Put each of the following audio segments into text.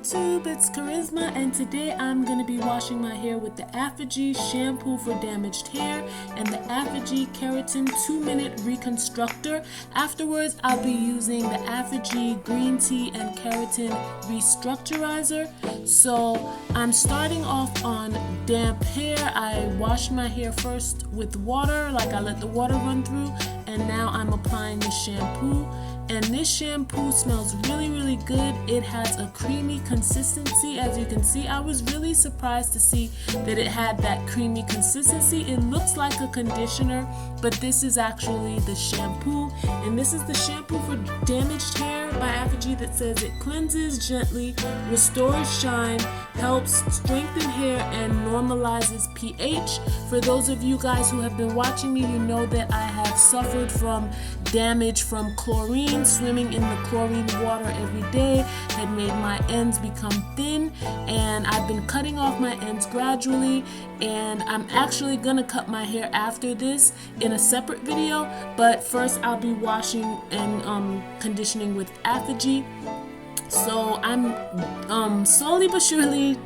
YouTube, it's Kharyzma, and today I'm going to be washing my hair with the Aphogee Shampoo for damaged hair and the Aphogee Keratin 2-minute Reconstructor. Afterwards, I'll be using the Aphogee Green Tea and Keratin Restructurizer. So I'm starting off on damp hair. I washed my hair first with water, like I let the water run through, and now I'm applying the shampoo. And this shampoo smells really good. It has a creamy consistency. As you can see, I was really surprised to see that it had that creamy consistency. It looks like a conditioner, but this is actually the shampoo. And this is the shampoo for damaged hair by Aphogee that says it cleanses gently, restores shine, helps strengthen hair, and normalizes pH. For those of you guys who have been watching me, you know that I have suffered from damage from chlorine. Swimming in the chlorine water every day had made my ends become thin, and I've been cutting off my ends gradually, and I'm actually gonna cut my hair after this in a separate video, but first I'll be washing and conditioning with Aphogee. So I'm slowly but surely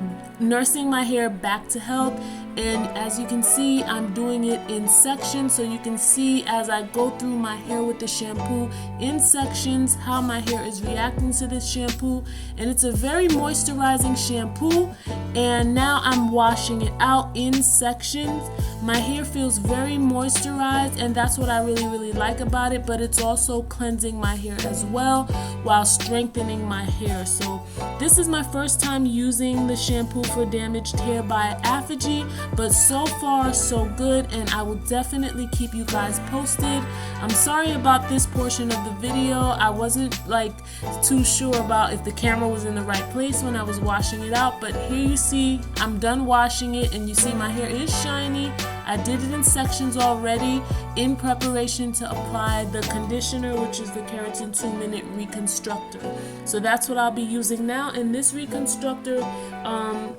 nursing my hair back to health, and as you can see, I'm doing it in sections, so you can see as I go through my hair with the shampoo in sections how my hair is reacting to this shampoo. And it's a very moisturizing shampoo, and now I'm washing it out in sections. My hair feels very moisturized, and that's what I really like about it, but it's also cleansing my hair as well while strengthening my hair. So this is my first time using the shampoo for damaged hair by Aphogee, but so far so good, and I will definitely keep you guys posted. I'm sorry about this portion of the video. I wasn't too sure about if the camera was in the right place when I was washing it out, but here you see I'm done washing it, and you see my hair is shiny. I did it in sections already in preparation to apply the conditioner, which is the Keratin 2-minute Reconstructor. So that's what I'll be using now. And this Reconstructor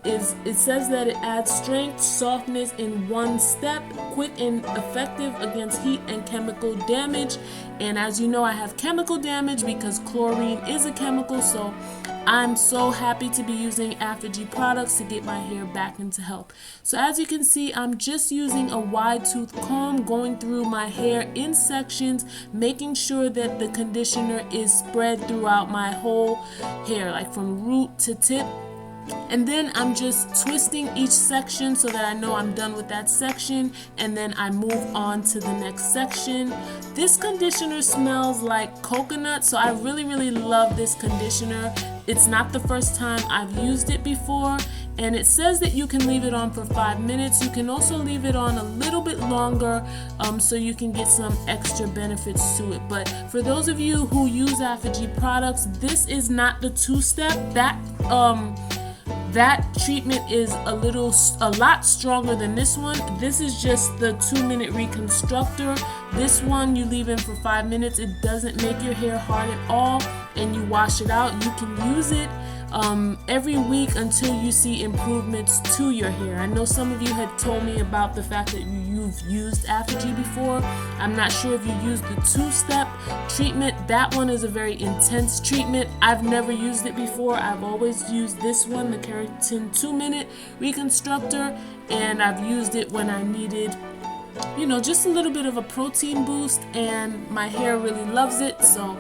it says that it adds strength, softness in one step, quick and effective against heat and chemical damage. And as you know, I have chemical damage because chlorine is a chemical, so I'm so happy to be using Aphogee products to get my hair back into health. So as you can see, I'm just using a wide tooth comb, going through my hair in sections, making sure that the conditioner is spread throughout my whole hair, like from root to tip. And then I'm just twisting each section so that I know I'm done with that section, and then I move on to the next section. This conditioner smells like coconut, so I really love this conditioner. It's not the first time I've used it before, and it says that you can leave it on for 5 minutes. You can also leave it on a little bit longer so you can get some extra benefits to it. But for those of you who use Aphogee products, this is not the 2-step. That treatment is a lot stronger than this one. This is just the 2-minute Reconstructor. This one you leave in for 5 minutes. It doesn't make your hair hard at all, and you wash it out. You can use it every week until you see improvements to your hair. I know some of you had told me about the fact that you've used Aphogee before. I'm not sure if you used the 2-step treatment. That one is a very intense treatment. I've never used it before. I've always used this one, the Keratin 2-minute Reconstructor, and I've used it when I needed, you know, just a little bit of a protein boost, and my hair really loves it. So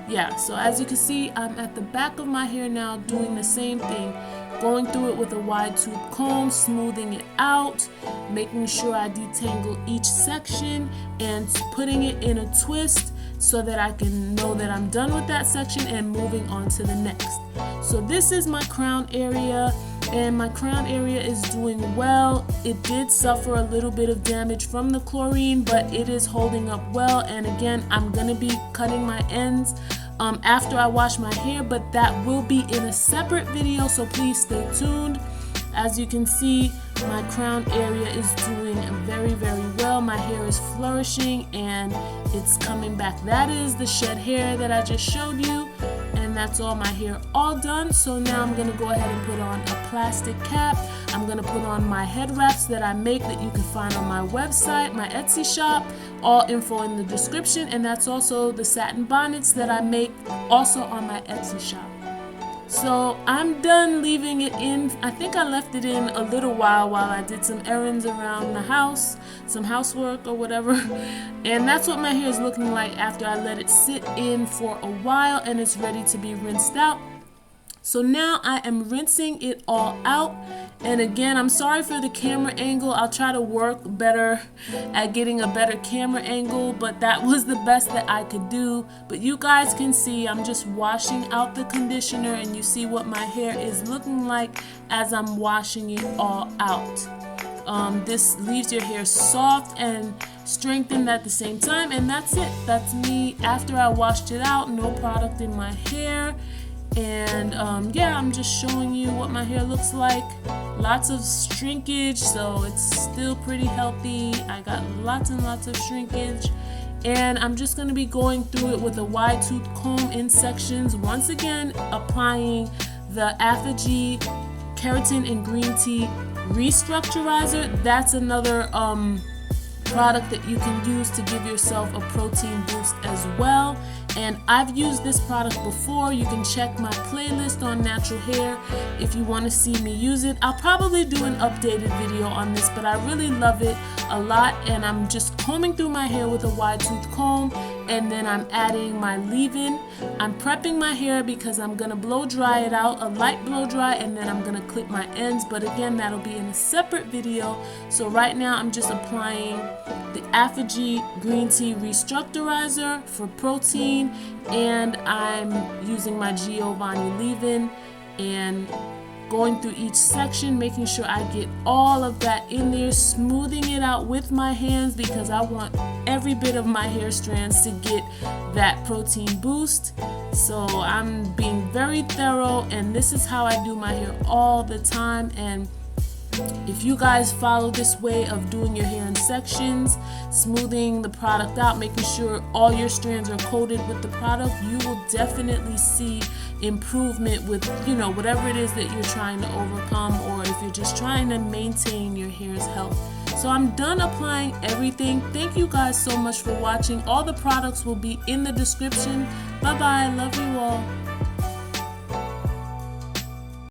yeah, so as you can see, I'm at the back of my hair now doing the same thing, going through it with a wide tooth comb, smoothing it out, making sure I detangle each section, and putting it in a twist so that I can know that I'm done with that section and moving on to the next. So this is my crown area, and my crown area is doing well. It did suffer a little bit of damage from the chlorine, but it is holding up well. And again, I'm gonna be cutting my ends after I wash my hair, but that will be in a separate video, so please stay tuned. As you can see, my crown area is doing very well. My hair is flourishing and it's coming back. That is the shed hair that I just showed you, and that's all my hair all done. So now I'm gonna go ahead and put on a plastic cap. I'm gonna put on my head wraps that I make that you can find on my website, my Etsy shop, all info in the description, and that's also the satin bonnets that I make also on my Etsy shop. So I'm done leaving it in. I think I left it in a little while I did some errands around the house, some housework or whatever. And that's what my hair is looking like after I let it sit in for a while and it's ready to be rinsed out. So now I am rinsing it all out. And again, I'm sorry for the camera angle. I'll try to work better at getting a better camera angle, but that was the best that I could do. But you guys can see I'm just washing out the conditioner, and you see what my hair is looking like as I'm washing it all out. This leaves your hair soft and strengthened at the same time, and that's it. That's me after I washed it out. No product in my hair. And yeah, I'm just showing you what my hair looks like. Lots of shrinkage, so it's still pretty healthy. I got lots and lots of shrinkage, and I'm just going to be going through it with a wide tooth comb in sections, once again applying the Aphogee Keratin and Green Tea Restructurizer. That's another product that you can use to give yourself a protein boost as well. And I've used this product before. You can check my playlist on natural hair if you want to see me use it. I'll probably do an updated video on this, but I really love it a lot. And I'm just combing through my hair with a wide tooth comb, and then I'm adding my leave-in. I'm prepping my hair because I'm gonna blow dry it out, a light blow dry, and then I'm gonna clip my ends. But again, that'll be in a separate video. So right now I'm just applying the Aphogee Green Tea Restructurizer for protein, and I'm using my Giovanni leave-in and going through each section, making sure I get all of that in there, smoothing it out with my hands because I want every bit of my hair strands to get that protein boost. So I'm being very thorough, and this is how I do my hair all the time. And if you guys follow this way of doing your hair in sections, smoothing the product out, making sure all your strands are coated with the product, you will definitely see improvement with, you know, whatever it is that you're trying to overcome, or if you're just trying to maintain your hair's health. So I'm done applying everything. Thank you guys so much for watching. All the products will be in the description. Bye bye. Love you all.